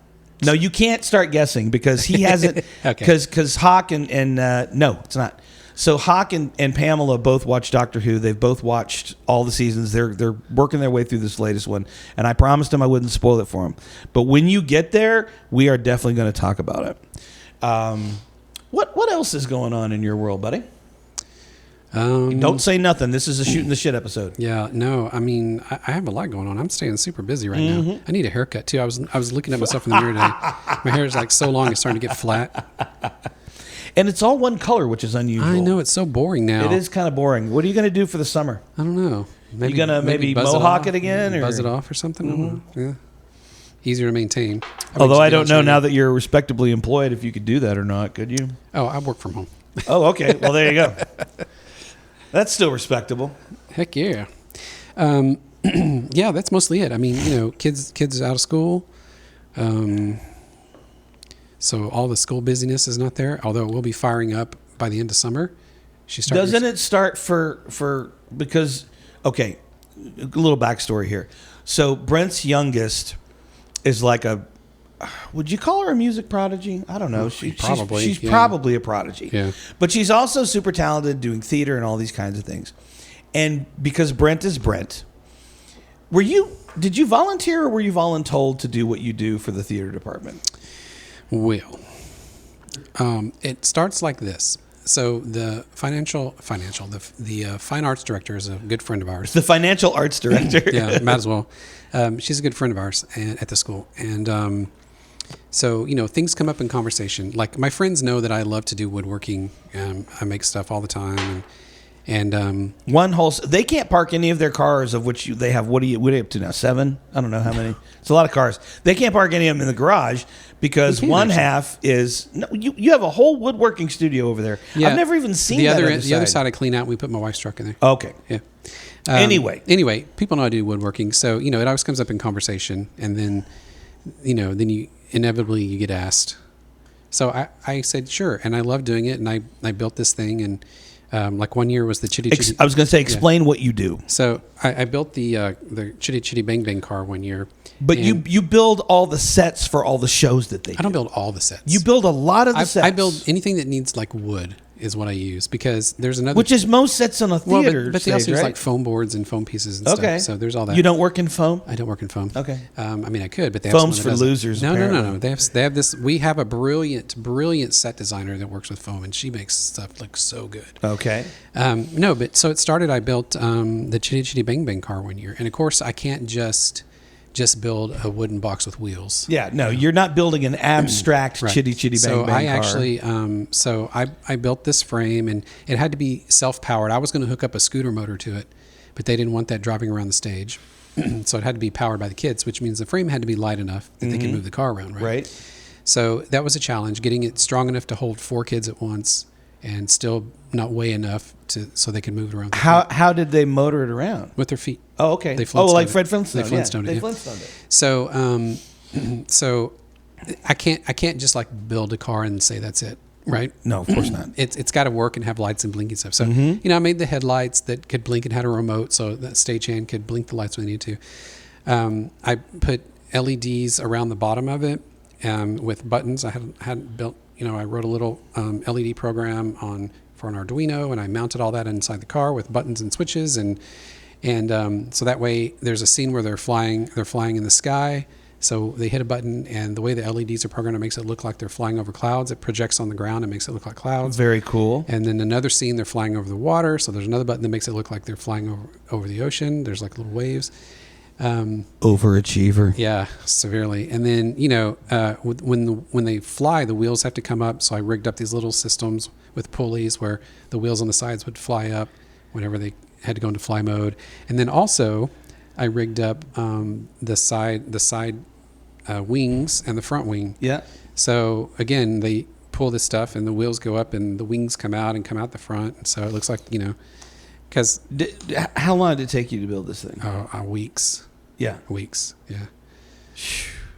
Speaker 1: you can't start guessing because he hasn't.
Speaker 3: Okay.
Speaker 1: Because Hawk and no, it's not. So Hawk and Pamela both watched Doctor Who. They've both watched all the seasons. They're working their way through this latest one, and I promised them I wouldn't spoil it for them. But when you get there, we are definitely going to talk about it. What else is going on in your world, buddy? Don't say nothing. This is a Shootin the Shit episode.
Speaker 3: Yeah, no. I mean, I have a lot going on. I'm staying super busy right now. I need a haircut too. I was looking at myself in the mirror today. My hair is like so long, it's starting to get flat.
Speaker 1: And it's all one color, which is unusual.
Speaker 3: I know, it's so boring now.
Speaker 1: It is kind of boring. What are you going to do for the summer?
Speaker 3: I don't know.
Speaker 1: You gonna maybe mohawk it again, or
Speaker 3: buzz it off or something? I don't know. Yeah. Easier to maintain.
Speaker 1: Although I don't know now that you're respectably employed if you could do that or not. Could you?
Speaker 3: Oh, I work from home.
Speaker 1: Oh, okay. Well, there you go. That's still respectable.
Speaker 3: Heck yeah. Yeah, that's mostly it. I mean, kids out of school. So all the school busyness is not there, although it will be firing up by the end of summer. She started.
Speaker 1: Doesn't it start because okay, a little backstory here. So Brent's youngest is like would you call her a music prodigy? I don't know. She's probably a prodigy.
Speaker 3: Yeah.
Speaker 1: But she's also super talented doing theater and all these kinds of things. And because Brent is Brent, did you volunteer or were you voluntold to do what you do for the theater department?
Speaker 3: Well, it starts like this. So the the fine arts director is a good friend of ours.
Speaker 1: The financial arts director.
Speaker 3: Yeah, might as well. She's a good friend of ours at the school. And so, things come up in conversation. Like my friends know that I love to do woodworking. I make stuff all the time. And
Speaker 1: they can't park any of their cars, of which they have, what are you up to now? 7? I don't know how many. It's a lot of cars. They can't park any of them in the garage because half is, no, you have a whole woodworking studio over there. Yeah. I've never even seen that
Speaker 3: the other side I clean out. We put my wife's truck in there.
Speaker 1: Okay.
Speaker 3: Yeah.
Speaker 1: Anyway,
Speaker 3: people know I do woodworking. So, it always comes up in conversation. And then, then you inevitably get asked. So I said, sure. And I love doing it. And I built this thing. And like one year was the Chitty Chitty.
Speaker 1: I was going to say, explain what you do.
Speaker 3: So I built the Chitty Chitty Bang Bang car one year.
Speaker 1: But you build all the sets for all the shows that they do.
Speaker 3: I don't build all the sets.
Speaker 1: You build a lot of the sets.
Speaker 3: I build anything that needs like wood is what I use because there's another.
Speaker 1: Which is most sets on a theater
Speaker 3: but they also use like foam boards and foam pieces and stuff. So there's all that.
Speaker 1: You don't work in foam?
Speaker 3: I don't work in foam.
Speaker 1: Okay.
Speaker 3: I mean, I could, but they
Speaker 1: Foam's
Speaker 3: have
Speaker 1: for losers.
Speaker 3: No. They have this. We have a brilliant set designer that works with foam, and she makes stuff look so good.
Speaker 1: Okay.
Speaker 3: But so it started. I built the Chitty Chitty Bang Bang car one year, and of course, I can't just build a wooden box with wheels.
Speaker 1: Yeah, no, you're not building an abstract
Speaker 3: right.
Speaker 1: Chitty Chitty Bang Bang car.
Speaker 3: So I built this frame, and it had to be self-powered. I was going to hook up a scooter motor to it, but they didn't want that driving around the stage. So it had to be powered by the kids, which means the frame had to be light enough that they could move the car around, right?
Speaker 1: Right.
Speaker 3: So that was a challenge, getting it strong enough to hold 4 kids at once and still not weigh enough so they could move it around.
Speaker 1: How did they motor it around?
Speaker 3: With their feet.
Speaker 1: Oh, okay.
Speaker 3: Like
Speaker 1: Fred Flintstone.
Speaker 3: They Flintstoned it.
Speaker 1: They Flintstoned it.
Speaker 3: So, so I can't just like build a car and say that's it, right?
Speaker 1: No, of course not.
Speaker 3: It's got to work and have lights and blinking stuff. So, I made the headlights that could blink and had a remote so that stagehand could blink the lights when they needed to. I put LEDs around the bottom of it with buttons. I had built, I wrote a little LED program for an Arduino, and I mounted all that inside the car with buttons and switches, and so that way there's a scene where they're flying in the sky. So they hit a button, and the way the LEDs are programmed, it makes it look like they're flying over clouds. It projects on the ground and makes it look like clouds.
Speaker 1: Very cool.
Speaker 3: And then another scene, they're flying over the water. So there's another button that makes it look like they're flying over the ocean. There's like little waves.
Speaker 1: Overachiever.
Speaker 3: Yeah, severely. And then, when they fly, the wheels have to come up. So I rigged up these little systems with pulleys where the wheels on the sides would fly up whenever they had to go into fly mode. And then also I rigged up the side wings and the front wing.
Speaker 1: Yeah.
Speaker 3: So again, they pull this stuff and the wheels go up and the wings come out the front. And so it looks like, because...
Speaker 1: How long did it take you to build this thing?
Speaker 3: Weeks.
Speaker 1: Yeah.
Speaker 3: Weeks. Yeah.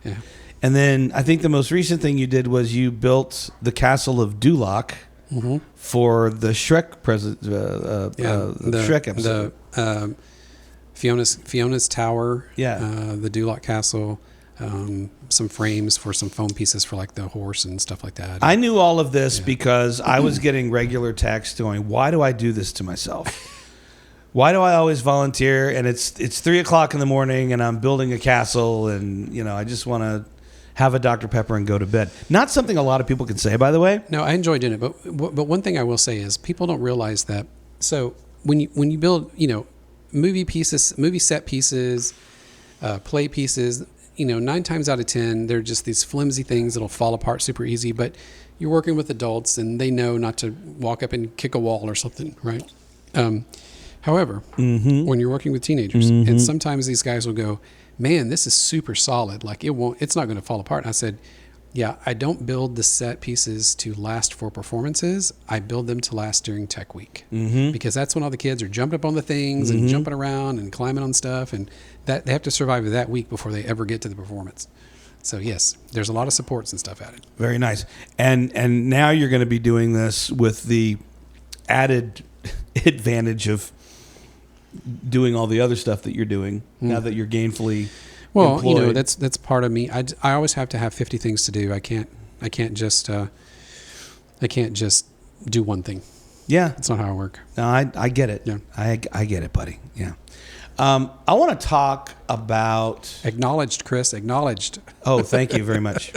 Speaker 3: Yeah.
Speaker 1: And then I think the most recent thing you did was you built the castle of Duloc for the Shrek Shrek episode.
Speaker 3: The Fiona's Tower.
Speaker 1: Yeah.
Speaker 3: The Duloc Castle. Some frames for some foam pieces for like the horse and stuff like that.
Speaker 1: I knew all of this because I was getting regular texts going, why do I do this to myself? Why do I always volunteer? And it's 3:00 in the morning and I'm building a castle and, I just want to have a Dr. Pepper and go to bed. Not something a lot of people can say, by the way.
Speaker 3: No, I enjoy doing it. But one thing I will say is people don't realize that. So when you build, movie set pieces, play pieces, 9 times out of 10, they're just these flimsy things that'll fall apart super easy. But you're working with adults and they know not to walk up and kick a wall or something, right? However, when you're working with teenagers, and sometimes these guys will go, man, this is super solid. Like it's not going to fall apart. And I said, yeah, I don't build the set pieces to last for performances. I build them to last during tech week because that's when all the kids are jumping up on the things and jumping around and climbing on stuff, and that they have to survive that week before they ever get to the performance. So yes, there's a lot of supports and stuff added.
Speaker 1: Very nice. And now you're going to be doing this with the added advantage of doing all the other stuff that you're doing now that you're gainfully employed.
Speaker 3: That's part of me. I always have to have 50 things to do. I can't just do one thing.
Speaker 1: Yeah,
Speaker 3: That's not how I work.
Speaker 1: no, I get it.
Speaker 3: Yeah.
Speaker 1: I get it, buddy. Yeah. I want to talk about.
Speaker 3: Acknowledged, Chris. Acknowledged.
Speaker 1: Oh, thank you very much.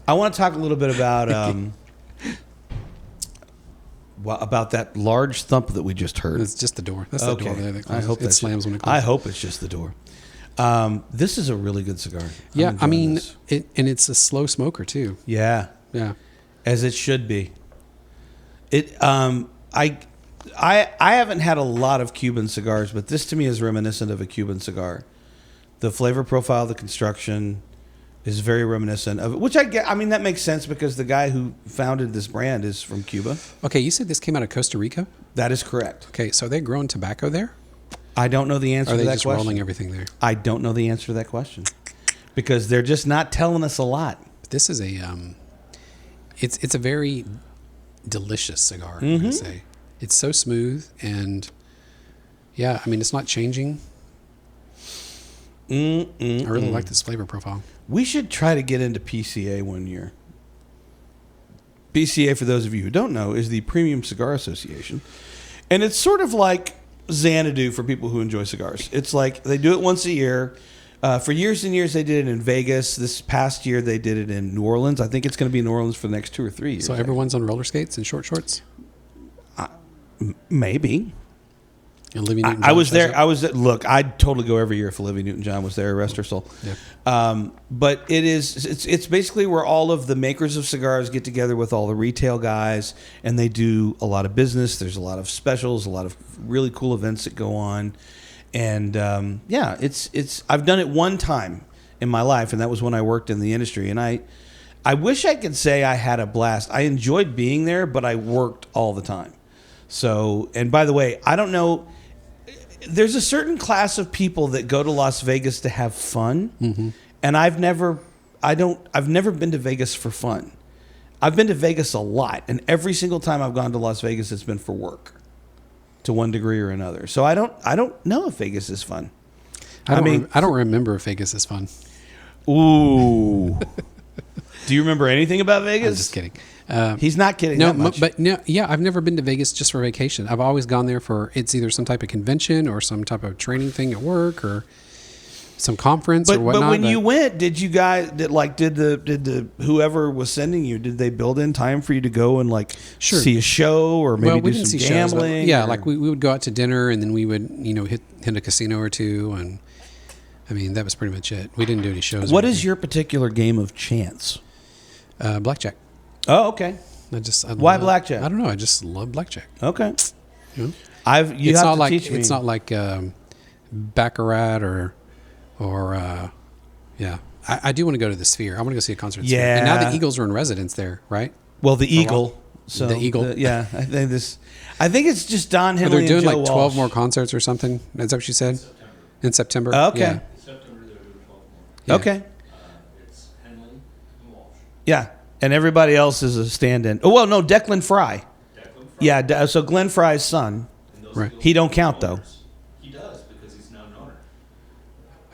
Speaker 1: I want to talk a little bit about that large thump that we just heard.
Speaker 3: It's just the door. That's the door over there that
Speaker 1: I
Speaker 3: closes.
Speaker 1: hope
Speaker 3: it slams when it closes.
Speaker 1: I hope it's just the door. This is a really good cigar.
Speaker 3: Yeah,
Speaker 1: I'm
Speaker 3: I
Speaker 1: enjoying
Speaker 3: mean,
Speaker 1: this.
Speaker 3: it's a slow smoker too.
Speaker 1: Yeah,
Speaker 3: Yeah.
Speaker 1: as it should be. I haven't had a lot of Cuban cigars, but this to me is reminiscent of a Cuban cigar. The flavor profile, the construction is very reminiscent of it, which I get. I mean, that makes sense because the guy who founded this brand is from Cuba.
Speaker 3: Okay, you said this came out of Costa Rica?
Speaker 1: That is correct.
Speaker 3: Okay, so are they growing tobacco there?
Speaker 1: I don't know the answer
Speaker 3: Or are
Speaker 1: to
Speaker 3: they
Speaker 1: that
Speaker 3: just
Speaker 1: question.
Speaker 3: rolling everything there?
Speaker 1: I don't know the answer to that question because they're just not telling us a lot.
Speaker 3: This is a it's a very delicious cigar, I'm gonna say. It's so smooth and yeah, I mean it's not changing. I really like this flavor profile.
Speaker 1: We should try to get into PCA one year. PCA, for those of you who don't know, is the Premium Cigar Association. And it's sort of like Xanadu for people who enjoy cigars. It's like they do it once a year. For years and years, they did it in Vegas. This past year, they did it in New Orleans. I think it's going to be in New Orleans for the next 2 or 3 years.
Speaker 3: So everyone's on roller skates and short shorts?
Speaker 1: Maybe.
Speaker 3: And Olivia Newton-John
Speaker 1: I was
Speaker 3: shows
Speaker 1: there.
Speaker 3: up?
Speaker 1: Look, I'd totally go every year if Olivia Newton-John was there. Rest her soul.
Speaker 3: Yeah.
Speaker 1: But it's basically where all of the makers of cigars get together with all the retail guys, and they do a lot of business. There's a lot of specials, a lot of really cool events that go on, and yeah, it's. I've done it one time in my life, and that was when I worked in the industry, and I wish I could say I had a blast. I enjoyed being there, but I worked all the time. So, and by the way, I don't know. There's a certain class of people that go to Las Vegas to have fun, and I've never been to Vegas for fun. I've been to Vegas a lot, and every single time I've gone to Las Vegas, it's been for work, to one degree or another. So I don't know if Vegas is fun.
Speaker 3: I don't remember if Vegas is fun.
Speaker 1: Ooh. Do you remember anything about Vegas?
Speaker 3: I'm just kidding.
Speaker 1: He's not kidding.
Speaker 3: No,
Speaker 1: that much.
Speaker 3: but no, yeah, I've never been to Vegas just for vacation. I've always gone there for it's either some type of convention or some type of training thing at work or some conference or whatnot.
Speaker 1: But when you went, did you guys did the whoever was sending you, did they build in time for you to go and see a show or maybe
Speaker 3: we
Speaker 1: do
Speaker 3: didn't
Speaker 1: some
Speaker 3: see shows, but
Speaker 1: gambling?
Speaker 3: yeah,
Speaker 1: or-
Speaker 3: like we would go out to dinner and then we would hit a casino or two, and I mean that was pretty much it. We didn't do any shows.
Speaker 1: What is your particular game of chance?
Speaker 3: Blackjack?
Speaker 1: Oh, okay. Why blackjack?
Speaker 3: I don't know. I just love blackjack.
Speaker 1: Okay.
Speaker 3: You know?
Speaker 1: You
Speaker 3: it's
Speaker 1: have
Speaker 3: not
Speaker 1: to
Speaker 3: like
Speaker 1: teach me.
Speaker 3: it's not like Baccarat or yeah. I do want to go to the Sphere. I want to go see a concert. At the Sphere. And now the Eagles are in residence there, right?
Speaker 1: Well, the Eagle. So
Speaker 3: The Eagle.
Speaker 1: yeah, I think it's just Don
Speaker 3: Or
Speaker 1: Henley.
Speaker 3: they're doing
Speaker 1: and Joe
Speaker 3: like 12
Speaker 1: Walsh.
Speaker 3: more concerts or something. Is that what you said? In September.
Speaker 1: Okay.
Speaker 3: Yeah.
Speaker 2: In September, they're doing 12 more.
Speaker 3: Yeah.
Speaker 1: Okay.
Speaker 2: It's Henley and Walsh.
Speaker 1: Yeah, and everybody else is a stand-in. Oh well, no, Declan Fry.
Speaker 2: Declan Fry.
Speaker 1: Yeah, so Glenn Fry's son.
Speaker 2: And those
Speaker 3: Right.
Speaker 2: Eagles
Speaker 1: He don't
Speaker 2: are
Speaker 1: count, though.
Speaker 2: owners. He does because he's now an owner.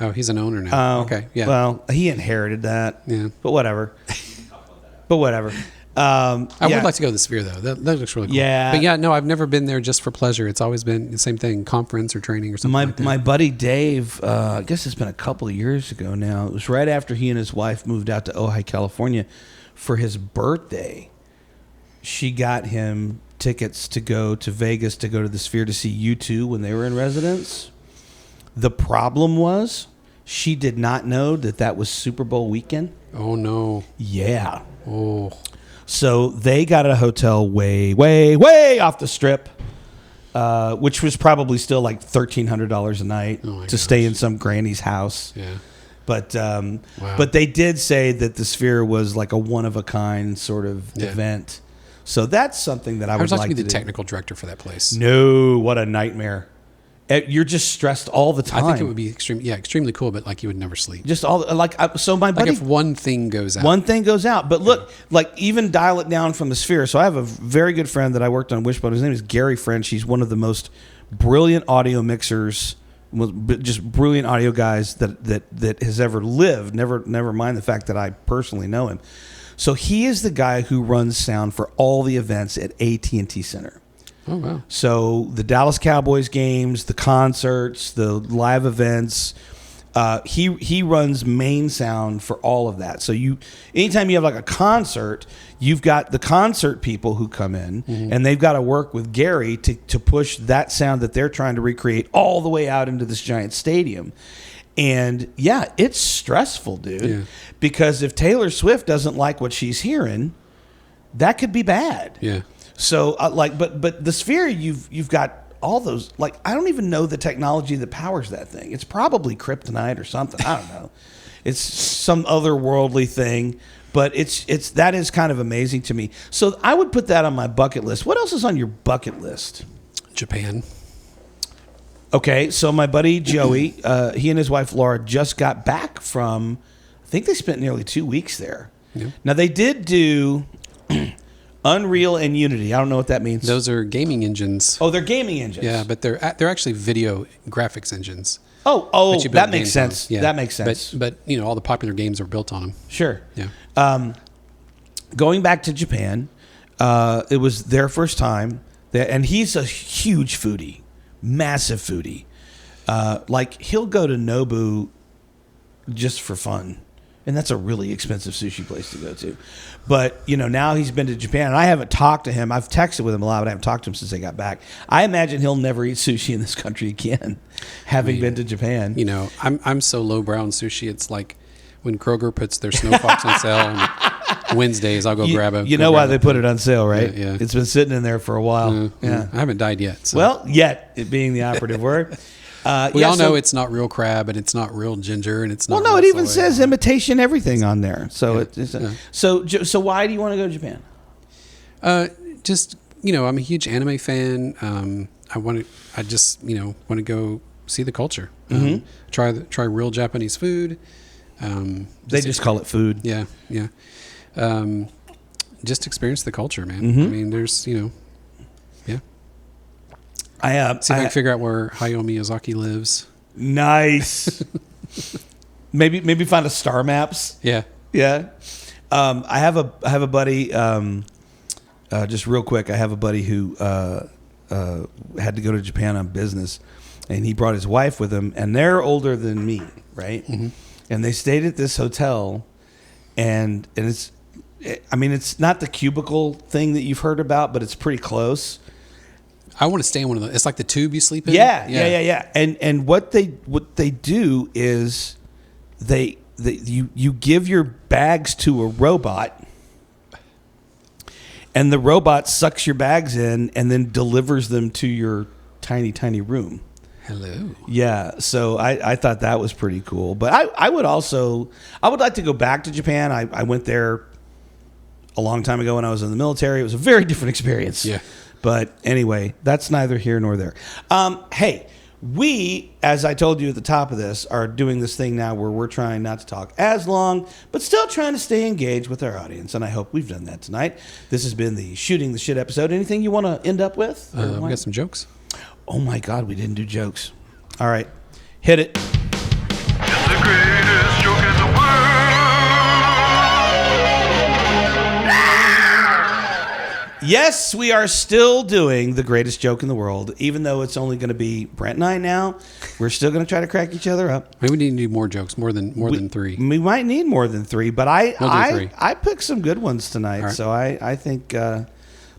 Speaker 3: Oh, he's an owner now.
Speaker 1: Oh,
Speaker 3: Okay. Yeah.
Speaker 1: Well, he inherited that.
Speaker 3: Yeah.
Speaker 1: But whatever.
Speaker 2: We can talk about that.
Speaker 1: But whatever.
Speaker 3: I
Speaker 1: yeah.
Speaker 3: would like to go to the Sphere though. That looks really cool.
Speaker 1: Yeah.
Speaker 3: But yeah, no, I've never been there just for pleasure. It's always been the same thing, conference or training or something like that.
Speaker 1: My buddy Dave, I guess it's been a couple of years ago now. It was right after he and his wife moved out to Ojai, California for his birthday. She got him tickets to go to Vegas to go to the Sphere to see U2 when they were in residence. The problem was she did not know that was Super Bowl weekend.
Speaker 3: Oh no.
Speaker 1: Yeah.
Speaker 3: Oh.
Speaker 1: So they got a hotel way, way, way off the strip, which was probably still like $1,300 a night to stay in some granny's house.
Speaker 3: Yeah.
Speaker 1: But
Speaker 3: Wow.
Speaker 1: but they did say that the Sphere was like a one of a kind sort of
Speaker 3: Yeah.
Speaker 1: event. So that's something that I
Speaker 3: I
Speaker 1: would
Speaker 3: would like
Speaker 1: like
Speaker 3: to be
Speaker 1: to
Speaker 3: the
Speaker 1: do.
Speaker 3: technical director for that place.
Speaker 1: No, what a nightmare! You're just stressed all the time.
Speaker 3: I think it would be extremely cool, but like you would never sleep.
Speaker 1: Just all so my buddy,
Speaker 3: Like if one thing goes out.
Speaker 1: one thing goes out. But look, like even dial it down from the sphere. So I have a very good friend that I worked on Wishbone. His name is Gary French. He's one of the most brilliant audio mixers, just brilliant audio guys that has ever lived. Never mind the fact that I personally know him. So he is the guy who runs sound for all the events at AT&T Center.
Speaker 3: Oh, wow.
Speaker 1: So the Dallas Cowboys games, the concerts, the live events, he runs main sound for all of that. So anytime you have like a concert, you've got the concert people who come in, and they've got to work with Gary to push that sound that they're trying to recreate all the way out into this giant stadium. And yeah, it's stressful, dude.
Speaker 3: Yeah.
Speaker 1: Because if Taylor Swift doesn't like what she's hearing, that could be bad.
Speaker 3: Yeah.
Speaker 1: So but the Sphere, you've got all those, like, I don't even know the technology that powers that thing. It's probably kryptonite or something. I don't know. It's some otherworldly thing, but that is kind of amazing to me. So I would put that on my bucket list. What else is on your bucket list?
Speaker 3: Japan.
Speaker 1: Okay, so my buddy Joey, he and his wife Laura just got back from, I think they spent nearly 2 weeks there.
Speaker 3: Yeah.
Speaker 1: Now they did do Unreal and Unity. I don't know what that means.
Speaker 3: Those are gaming engines.
Speaker 1: Oh, they're gaming engines.
Speaker 3: Yeah, but they're actually video graphics engines.
Speaker 1: Oh,
Speaker 3: that you build
Speaker 1: that makes
Speaker 3: games on.
Speaker 1: sense.
Speaker 3: Yeah.
Speaker 1: That makes sense.
Speaker 3: But all the popular games are built on them.
Speaker 1: Sure.
Speaker 3: Yeah.
Speaker 1: Going back to Japan, it was their first time, and he's a huge foodie, massive foodie. Like he'll go to Nobu just for fun. And that's a really expensive sushi place to go to. But, now he's been to Japan. And I haven't talked to him. I've texted with him a lot, but I haven't talked to him since I got back. I imagine he'll never eat sushi in this country again, having been to Japan.
Speaker 3: I'm so lowbrow on sushi. It's like when Kroger puts their Snow Fox on sale on Wednesdays, I'll go grab a...
Speaker 1: You know why they put it on sale, right?
Speaker 3: Yeah.
Speaker 1: It's been sitting in there for a while. Yeah.
Speaker 3: I haven't died yet. So.
Speaker 1: Well, yet, it being the operative word.
Speaker 3: We all know it's not real crab, and it's not real ginger, and it's not.
Speaker 1: Well, no, it even
Speaker 3: soy.
Speaker 1: says imitation everything on there. So
Speaker 3: Yeah.
Speaker 1: So why do you want to go to Japan?
Speaker 3: Just I'm a huge anime fan. I just want to go see the culture. Try real Japanese food.
Speaker 1: They just call it food.
Speaker 3: Yeah. Just experience the culture, man.
Speaker 1: Mm-hmm.
Speaker 3: I mean, there's yeah.
Speaker 1: See
Speaker 3: if I can figure out where Hayao Miyazaki lives.
Speaker 1: Nice. maybe find a star maps.
Speaker 3: Yeah.
Speaker 1: Yeah. I have a buddy. Just real quick, I have a buddy who had to go to Japan on business, and he brought his wife with him, and they're older than me, right? Mm-hmm. And they stayed at this hotel, and it's not the cubicle thing that you've heard about, but it's pretty close.
Speaker 3: I want to stay in one of those. It's like the tube you sleep in.
Speaker 1: Yeah. And what they do is you give your bags to a robot, and the robot sucks your bags in and then delivers them to your tiny room.
Speaker 3: Hello.
Speaker 1: Yeah, so I thought that was pretty cool. But I would like to go back to Japan. I went there a long time ago when I was in the military. It was a very different experience.
Speaker 3: Yeah.
Speaker 1: But anyway, that's neither here nor there. Hey, we, as I told you at the top of this, are doing this thing now where we're trying not to talk as long, but still trying to stay engaged with our audience. And I hope we've done that tonight. This has been the Shooting the Shit episode. Anything you want to end up with?
Speaker 3: We got some jokes.
Speaker 1: Oh my God, we didn't do jokes. All right, hit it.
Speaker 4: It's the greatest joke in the world.
Speaker 1: Yes, we are still doing the greatest joke in the world, even though it's only going to be Brent and I now. We're still going to try to crack each other up.
Speaker 3: Maybe we need to do more jokes, more than 3.
Speaker 1: We might need more than 3, but
Speaker 3: We'll do 3.
Speaker 1: I picked some good ones tonight,
Speaker 3: All right.
Speaker 1: so I think.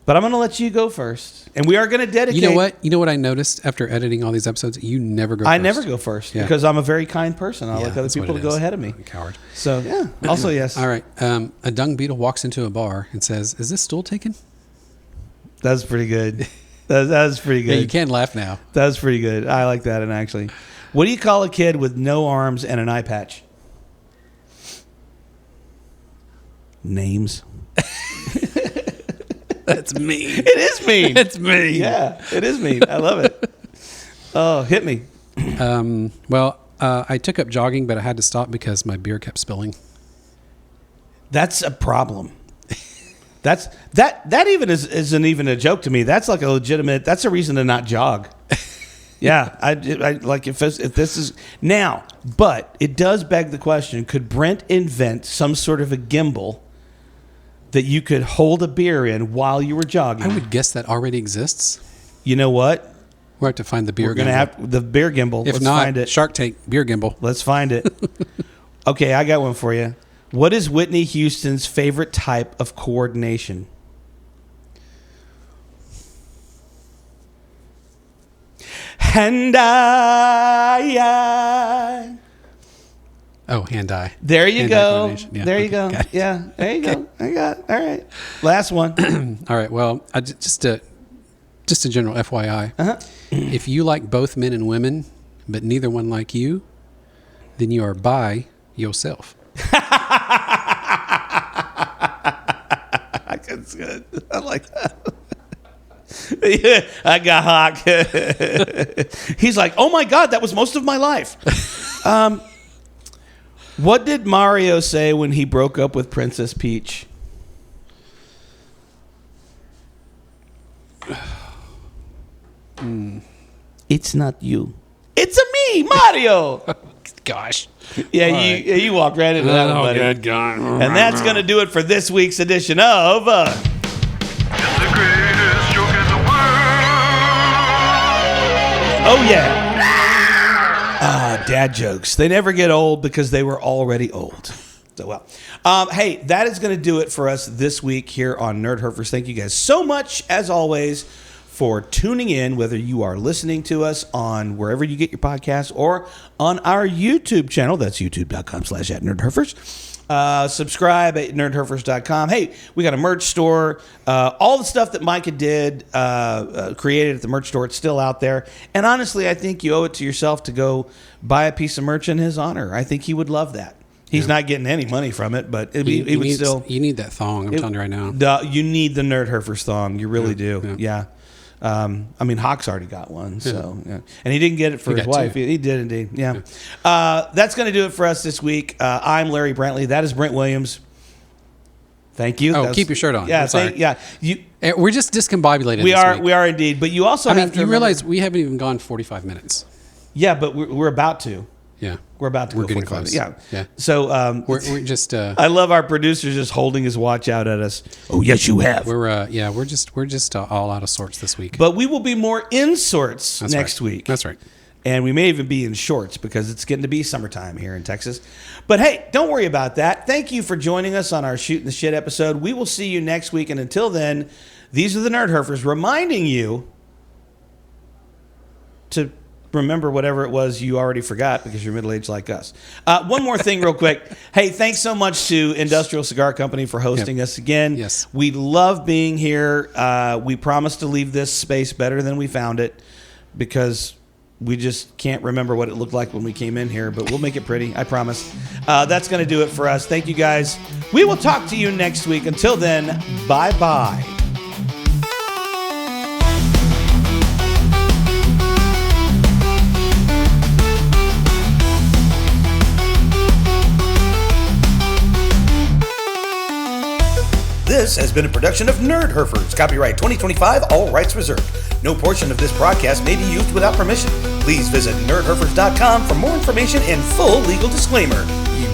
Speaker 1: But I'm going to let you go first, and we are going to dedicate.
Speaker 3: You know what I noticed after editing all these episodes? You never go.
Speaker 1: I
Speaker 3: first.
Speaker 1: never go first
Speaker 3: Yeah.
Speaker 1: because I'm a very kind person. I
Speaker 3: Yeah,
Speaker 1: like other
Speaker 3: that's what
Speaker 1: people to
Speaker 3: it
Speaker 1: go
Speaker 3: is.
Speaker 1: ahead of me.
Speaker 3: Coward.
Speaker 1: So yeah. Also yes.
Speaker 3: All right. A dung beetle walks into a bar and says, "Is this stool taken?"
Speaker 1: That's pretty good. That's pretty good.
Speaker 3: Yeah, you can laugh now.
Speaker 1: That's pretty good. I like that. And actually, what do you call a kid with no arms and an eye patch? Names.
Speaker 3: That's mean.
Speaker 1: It is mean.
Speaker 3: It's mean.
Speaker 1: Yeah, it is mean. I love it. Oh, hit me.
Speaker 3: Well, I took up jogging, but I had to stop because my beer kept spilling.
Speaker 1: That's a problem. That even isn't even a joke to me. That's like a legitimate. That's a reason to not jog. Yeah, I like if this is now, but it does beg the question: could Brent invent some sort of a gimbal that you could hold a beer in while you were jogging?
Speaker 3: I would guess that already exists.
Speaker 1: You know what?
Speaker 3: We'll have to find the beer.
Speaker 1: We're gonna have the beer gimbal.
Speaker 3: If
Speaker 1: Let's
Speaker 3: not,
Speaker 1: find it.
Speaker 3: Shark Tank beer gimbal.
Speaker 1: Let's find it. Okay, I got one for you. What is Whitney Houston's favorite type of coordination? Hand-eye.
Speaker 3: Oh, hand-eye.
Speaker 1: There you
Speaker 3: Hand-eye
Speaker 1: go.
Speaker 3: coordination. Yeah,
Speaker 1: There you
Speaker 3: okay,
Speaker 1: go.
Speaker 3: got it.
Speaker 1: Yeah, there you go. I got it. All right. Last one.
Speaker 3: All right. Well, just a general FYI.
Speaker 1: Uh-huh.
Speaker 3: If you like both men and women, but neither one like you, then you are by yourself.
Speaker 1: That's good. I like that. Yeah, I got Hawk. He's like, oh my God, that was most of my life. What did Mario say when he broke up with Princess Peach? It's not you. It's a me, Mario.
Speaker 3: Gosh.
Speaker 1: Yeah,
Speaker 3: All
Speaker 1: you walked right into that one, buddy.
Speaker 3: good God.
Speaker 1: And that's going to do it for this week's edition of...
Speaker 4: It's the greatest joke in the world.
Speaker 1: Oh, yeah. Dad jokes. They never get old because they were already old. So, well. Hey, that is going to do it for us this week here on Nerd Herfers. Thank you guys so much, as always, for tuning in, whether you are listening to us on wherever you get your podcasts or on our YouTube channel. That's youtube.com/@nerdherfers. Subscribe at nerdherfers.com. Hey, we got a merch store. All the stuff that Micah did, created at the merch store, it's still out there. And honestly, I think you owe it to yourself to go buy a piece of merch in his honor. I think he would love that. He's not getting any money from it, but he would still...
Speaker 3: You need that thong, I'm telling you right now.
Speaker 1: You need the Nerd Herfers thong. You really do. Yeah. I mean, Hawk's already got one, so yeah. And he didn't get it for his wife. He did indeed. Yeah. That's going to do it for us this week. I'm Larry Brantley. That is Brent Williams. Thank you.
Speaker 3: Oh, keep your shirt on.
Speaker 1: Yeah,
Speaker 3: We're just discombobulated.
Speaker 1: We
Speaker 3: this
Speaker 1: are.
Speaker 3: week.
Speaker 1: We are indeed. But you also have to
Speaker 3: you realize we haven't even gone 45 minutes.
Speaker 1: Yeah, but we're about to.
Speaker 3: Yeah.
Speaker 1: We're about to.
Speaker 3: We're
Speaker 1: go
Speaker 3: getting
Speaker 1: 45.
Speaker 3: close.
Speaker 1: Yeah. So
Speaker 3: we're just.
Speaker 1: I love our producer just holding his watch out at us. Oh yes, you have.
Speaker 3: We're just all out of sorts this week.
Speaker 1: But we will be more in sorts next week.
Speaker 3: That's right.
Speaker 1: And we may even be in shorts because it's getting to be summertime here in Texas. But hey, don't worry about that. Thank you for joining us on our Shootin' the Shit episode. We will see you next week. And until then, these are the Nerd Herfers reminding you to remember whatever it was you already forgot because you're middle-aged like us. One more thing real quick. Hey, thanks so much to Industrial Cigar Company for hosting us again.
Speaker 3: Yes.
Speaker 1: We love being here. We promise to leave this space better than we found it because we just can't remember what it looked like when we came in here, but we'll make it pretty, I promise. That's going to do it for us. Thank you, guys. We will talk to you next week. Until then, bye-bye. This has been a production of Nerd Herfers. Copyright 2025, all rights reserved. No portion of this broadcast may be used without permission. Please visit nerdherfers.com for more information and full legal disclaimer. You